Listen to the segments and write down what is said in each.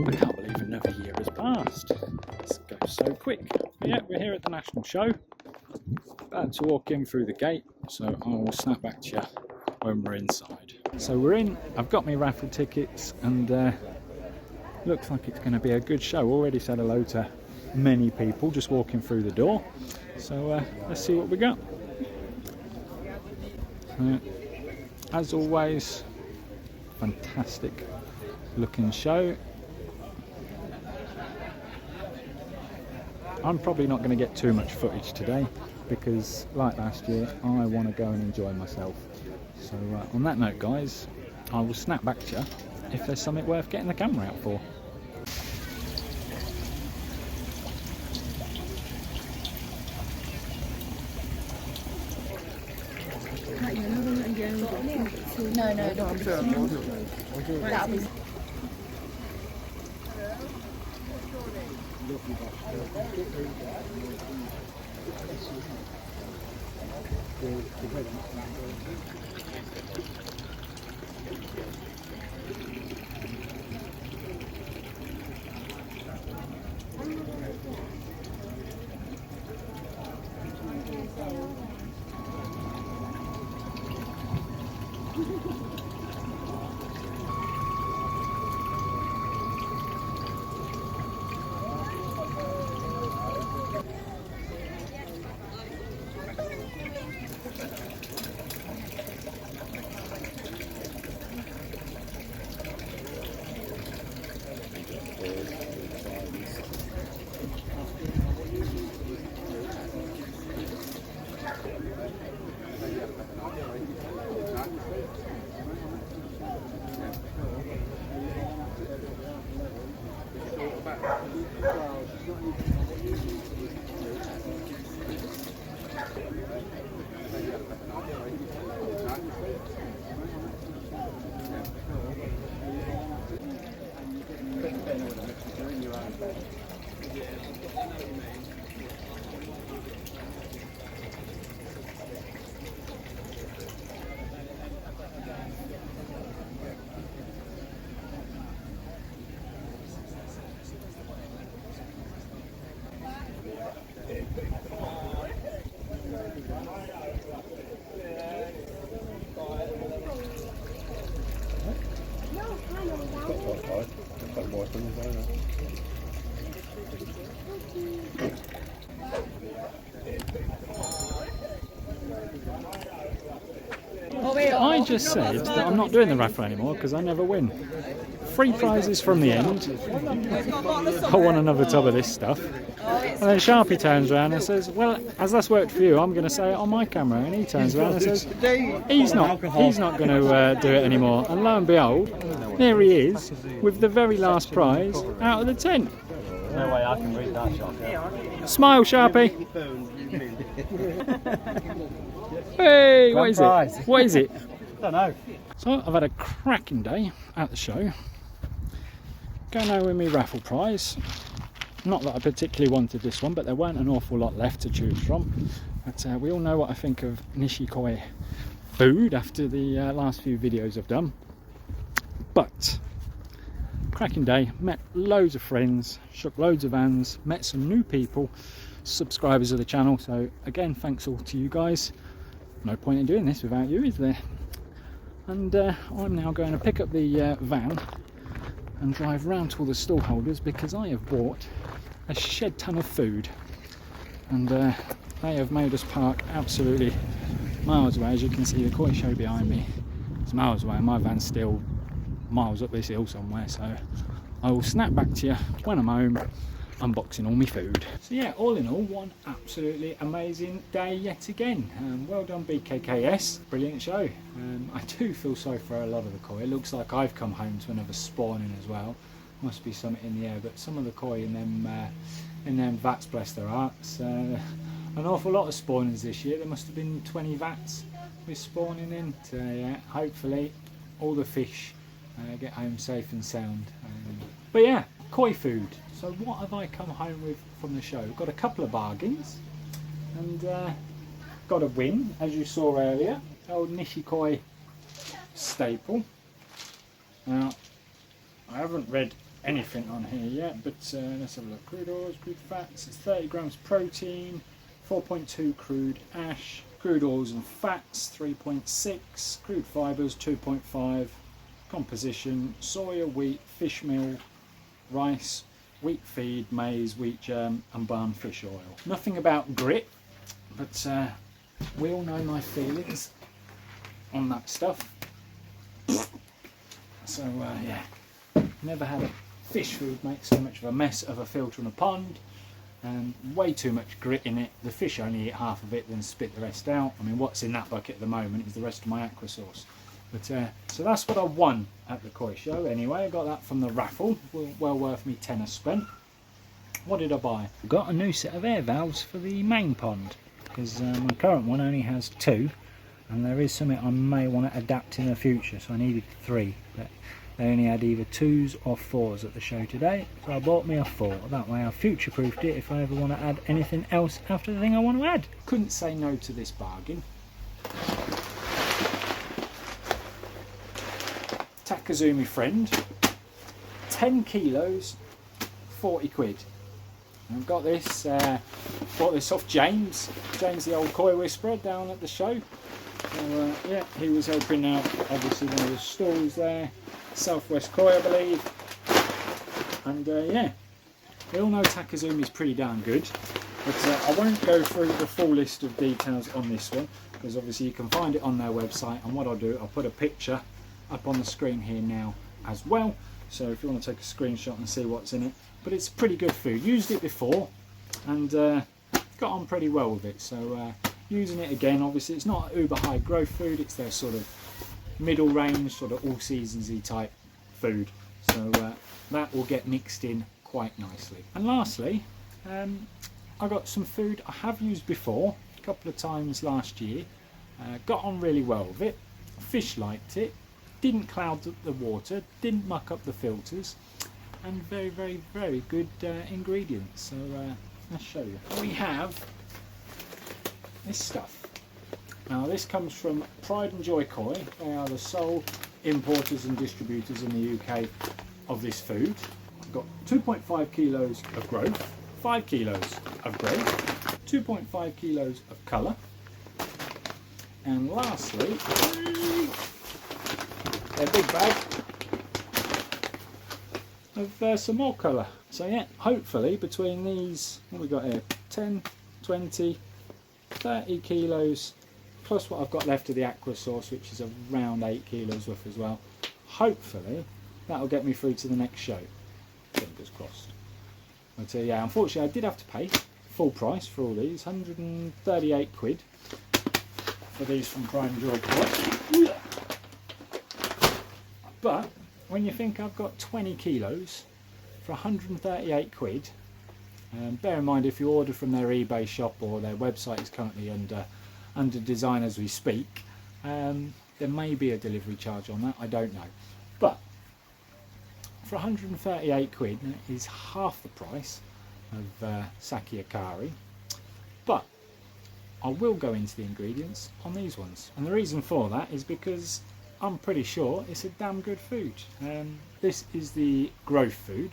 I can't believe another year has passed. This goes so quick. But yeah, we're here at the National Show. About to walk in through the gate, so I will snap back to you when we're inside. So we're in. I've got my raffle tickets, and looks like it's going to be a good show. Already said hello to many people just walking through the door. So let's see what we got. As always, fantastic looking show. I'm probably not going to get too much footage today because, like last year, I want to go and enjoy myself. So on that note, guys, I will snap back to you if there's something worth getting the camera out for. No, don't. I just said that I'm not doing the raffle anymore because I never win. 3 prizes from the end. I want another tub of this stuff. And then Sharpie turns around and says, well, as that's worked for you, I'm going to say it on my camera. And he turns around and says, he's not going to do it anymore. And lo and behold, there he is with the very last prize out of the tent. No way I can read that, Sharpie. Smile, Sharpie. Hey, what is it? What is it? I don't know. So I've had a cracking day at the show. Going home with my raffle prize. Not that I particularly wanted this one, but there weren't an awful lot left to choose from. But we all know what I think of Nishikoi food after the last few videos I've done. But cracking day, met loads of friends, shook loads of hands, met some new people, subscribers of the channel. So again, thanks all to you guys. No point in doing this without you, is there? And I'm now going to pick up the van and drive round to all the stall holders because I have bought a shed ton of food, and they have made us park absolutely miles away. As you can see, the koi show behind me is miles away, and my van's still miles up this hill somewhere. So I will snap back to you when I'm home, unboxing all my food. So yeah, all in all, one absolutely amazing day yet again. Well done BKKS, brilliant show. I do feel sorry for a lot of the koi. It looks like I've come home to another spawning as well. Must be something in the air, but some of the koi in them vats, bless their hearts. An awful lot of spawnings this year. There must have been 20 vats with spawning in. So yeah, hopefully all the fish get home safe and sound. But yeah, koi food. So what have I come home with from the show? Got a couple of bargains and got a win, as you saw earlier. Old Nishikoi staple. Now, I haven't read anything on here yet, but let's have a look. Crude oils, crude fats, it's 30 grams protein, 4.2 crude ash, crude oils and fats 3.6, crude fibres 2.5, composition soya, wheat, fish meal, rice, wheat feed, maize, wheat germ and barn fish oil. Nothing about grit, but we all know my feelings on that stuff. So yeah, never had a fish food make so much of a mess of a filter in a pond, and way too much grit in it. The fish only eat half of it, then spit the rest out. I mean, what's in that bucket at the moment is the rest of my aqua sauce. But so that's what I won at the koi show anyway. I got that from the raffle, well worth me tenner spent. What did I buy? Got a new set of air valves for the main pond, because my current one only has 2, and there is something I may want to adapt in the future, so I needed 3, but they only had either 2s or 4s at the show today, so I bought me a 4. That way I've future-proofed it if I ever want to add anything else after the thing I want to add. Couldn't say no to this bargain. Takazumi friend, 10 kilos, 40 quid. And I've got this, bought this off James the old koi whisperer down at the show. So yeah, he was helping out obviously one of the stalls there, Southwest Koi I believe. And yeah, we all know Takazumi's pretty darn good, but I won't go through the full list of details on this one, because obviously you can find it on their website, and what I'll do, I'll put a picture up on the screen here now as well, so if you want to take a screenshot and see what's in it. But it's pretty good food. Used it before and got on pretty well with it, so using it again. Obviously it's not uber high growth food, it's their sort of middle range, sort of all seasonsy type food, so that will get mixed in quite nicely. And lastly, I got some food I have used before a couple of times last year, got on really well with it. Fish liked it, didn't cloud the water, didn't muck up the filters, and very, very, very good ingredients. So let's show you. We have this stuff. Now this comes from Pride and Joy Koi. They are the sole importers and distributors in the UK of this food. I've got 2.5 kilos of growth, 5 kilos of growth, 2.5 kilos of colour, and lastly, a big bag of some more colour. So yeah, hopefully between these, what we got here, 10, 20, 30 kilos, plus what I've got left of the aqua sauce, which is around 8 kilos worth as well, hopefully that'll get me through to the next show. Fingers crossed. But yeah, unfortunately I did have to pay full price for all these, 138 quid for these from Pride and Joy Koi. But when you think I've got 20 kilos for 138 quid, bear in mind if you order from their eBay shop, or their website is currently under design as we speak, there may be a delivery charge on that, I don't know. But for 138 quid is half the price of Saki Akari. But I will go into the ingredients on these ones, and the reason for that is because I'm pretty sure it's a damn good food. This is the growth food.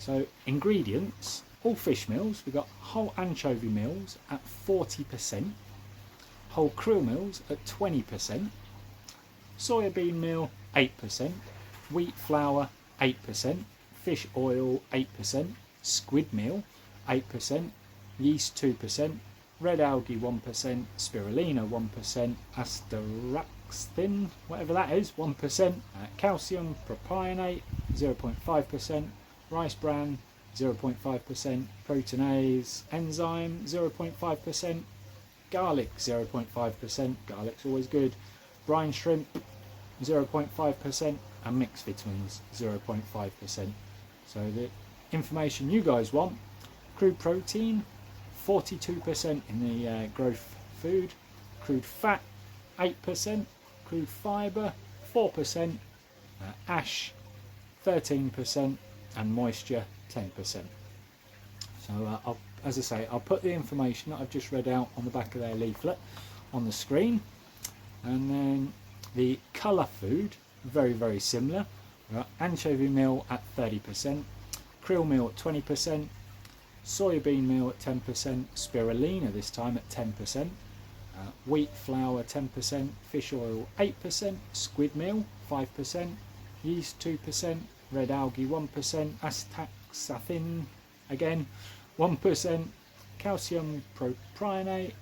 So ingredients, all fish meals. We've got whole anchovy meals at 40%, whole krill meals at 20%, soya bean meal 8%, wheat flour 8%, fish oil 8%, squid meal 8%, yeast 2%, red algae 1%, spirulina 1%, asteraxin, whatever that is, 1%, calcium propionate 0.5%, rice bran 0.5%, proteinase enzyme 0.5%, garlic 0.5%, garlic's always good, brine shrimp 0.5%, and mixed vitamins 0.5%. So the information you guys want: crude protein 42% in the growth food, crude fat 8%, crude fibre 4%, ash 13%, and moisture 10%. So as I say, I'll put the information that I've just read out on the back of their leaflet on the screen. And then the colour food, very, very similar. We've got anchovy meal at 30%, krill meal at 20%, soybean meal at 10%, spirulina this time at 10%, wheat flour 10%, fish oil 8%, squid meal 5%, yeast 2%, red algae 1%, astaxanthin again 1%, calcium propionate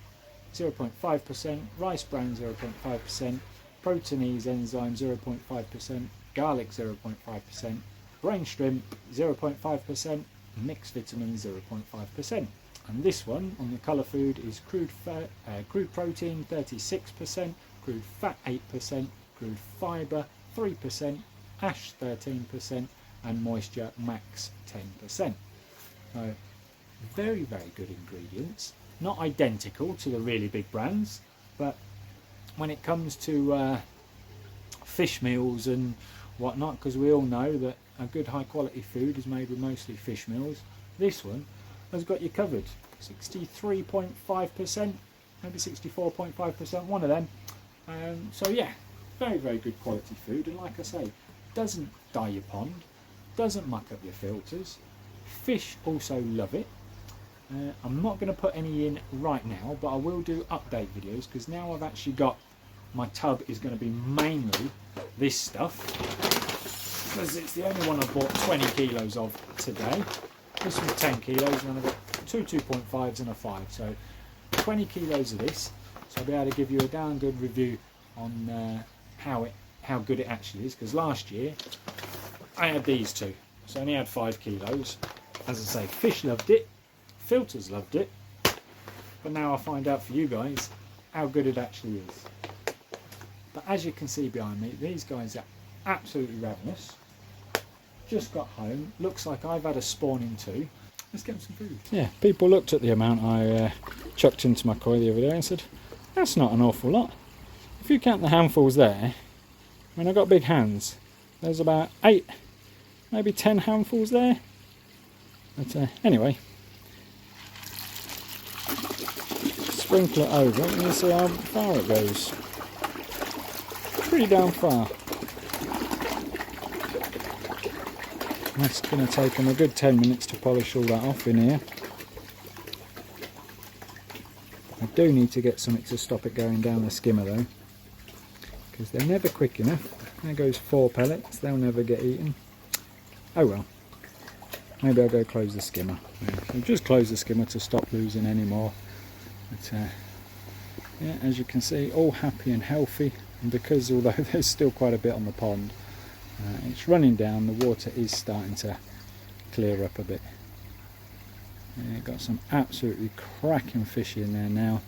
0.5%, rice bran 0.5%, proteinase enzyme 0.5%, garlic 0.5%, brain shrimp 0.5%, mixed vitamins 0.5%. And this one on the colour food is crude protein 36%, crude fat 8%, crude fibre 3%, ash 13%, and moisture max 10%. So very, very good ingredients. Not identical to the really big brands, but when it comes to fish meals and whatnot, because we all know that a good high quality food is made with mostly fish meals, this one has got you covered. 63.5%, maybe 64.5%, one of them. So yeah, very, very good quality food, and like I say, doesn't dye your pond, doesn't muck up your filters. Fish also love it. I'm not going to put any in right now, but I will do update videos, because now I've actually got, my tub is going to be mainly this stuff, because it's the only one I've bought 20 kilos of today. This was 10 kilos, and I've got two 2.5s and a 5, so 20 kilos of this. So I'll be able to give you a damn good review on how good it actually is, because last year I had these two, so I only had 5 kilos. As I say, fish loved it, filters loved it, but now I'll find out for you guys how good it actually is. But as you can see behind me, these guys are absolutely ravenous. Just got home, looks like I've had a spawning too. Let's get them some food. Yeah, people looked at the amount I chucked into my koi the other day and said, that's not an awful lot. If you count the handfuls there, I mean, I've got big hands. There's about 8, maybe 10 handfuls there. But anyway, sprinkle it over and you see how far it goes. Pretty damn far. That's going to take them a good 10 minutes to polish all that off in here. I do need to get something to stop it going down the skimmer though, because they're never quick enough. There goes 4 pellets, they'll never get eaten. Oh well, maybe I'll go close the skimmer. Yeah, so just close the skimmer to stop losing any more. But yeah, as you can see, all happy and healthy, and because although there's still quite a bit on the pond, it's running down, the water is starting to clear up a bit. Yeah, got some absolutely cracking fish in there now.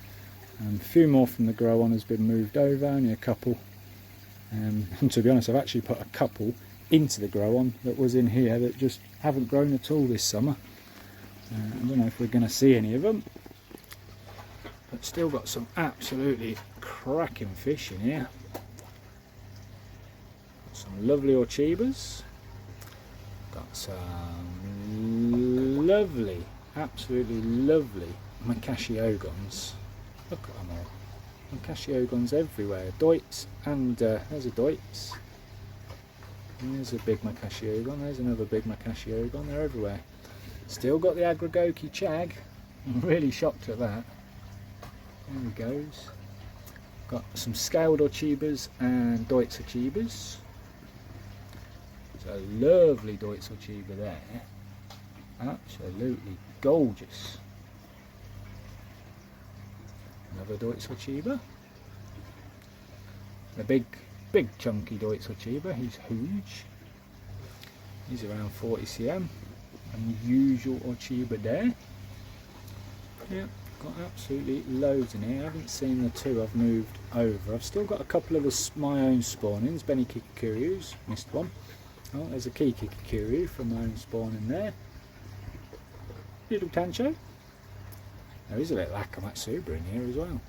A few more from the grow on has been moved over, only a couple. And to be honest, I've actually put a couple into the grow on that was in here that just haven't grown at all this summer. I don't know if we're going to see any of them, but still got some absolutely cracking fish in here. Some lovely orchibas, got some lovely, absolutely lovely Macashiogons. Look at them all, Macashiogons everywhere, Deutz, and there's a Deutz, there's a big Macashiogon, there's another big Macashiogon, they're everywhere. Still got the Agragoki Chag, I'm really shocked at that. There he goes. Got some scaled orchibas and Deutz orchibas. A lovely Deutz orchiba there, absolutely gorgeous. Another Deutz orchiba, the big chunky Deutz orchiba, he's huge, he's around 40 cm, unusual orchiba there. Yeah, got absolutely loads in here. I haven't seen the 2 I've moved over. I've still got a couple of my own spawnings, Benny Kikuryus, missed one. Oh, there's a Kiki Kikiryu from my own spawn in there. Little Tancho. There is a little Akamatsuba in here as well.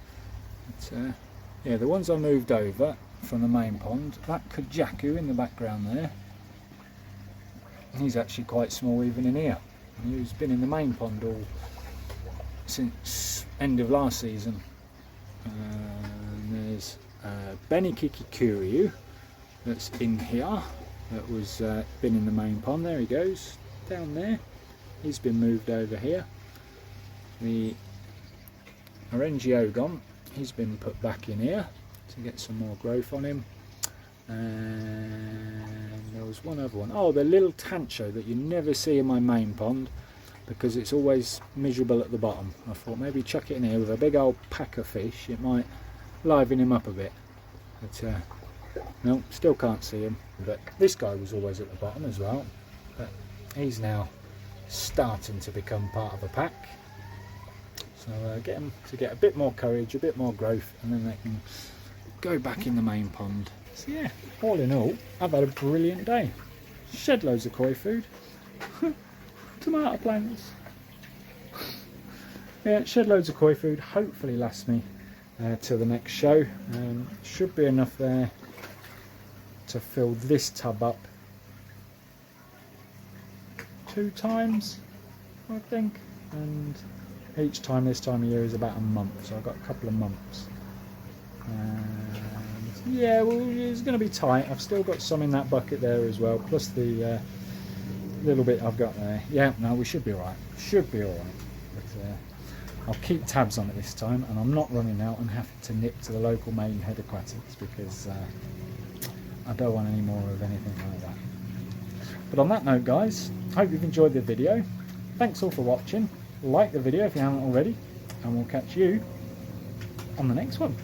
But, yeah, the ones I moved over from the main pond, that Kajaku in the background there, he's actually quite small even in here. He's been in the main pond all since end of last season. And there's Benny Kikiryu that's in here. that was been in the main pond. There he goes, down there. He's been moved over here. The Orangiogon, he's been put back in here to get some more growth on him. And there was one other one. Oh, the little tancho that you never see in my main pond because it's always miserable at the bottom. I thought maybe chuck it in here with a big old pack of fish, it might liven him up a bit. But no, still can't see him. But this guy was always at the bottom as well, but he's now starting to become part of a pack. So get him to get a bit more courage, a bit more growth, and then they can go back in the main pond. So yeah, all in all, I've had a brilliant day. Shed loads of koi food. Tomato plants. Yeah, shed loads of koi food. Hopefully lasts me till the next show. Should be enough there to fill this tub up 2 times, I think. And each time this time of year is about a month, so I've got a couple of months. And yeah, well, it's going to be tight. I've still got some in that bucket there as well, plus the little bit I've got there. Yeah, no, we should be alright. Should be alright. But I'll keep tabs on it this time, and I'm not running out and having to nip to the local Maidenhead Aquatics because I don't want any more of anything like that. But on that note, guys, hope you've enjoyed the video. Thanks all for watching. Like the video if you haven't already, and we'll catch you on the next one.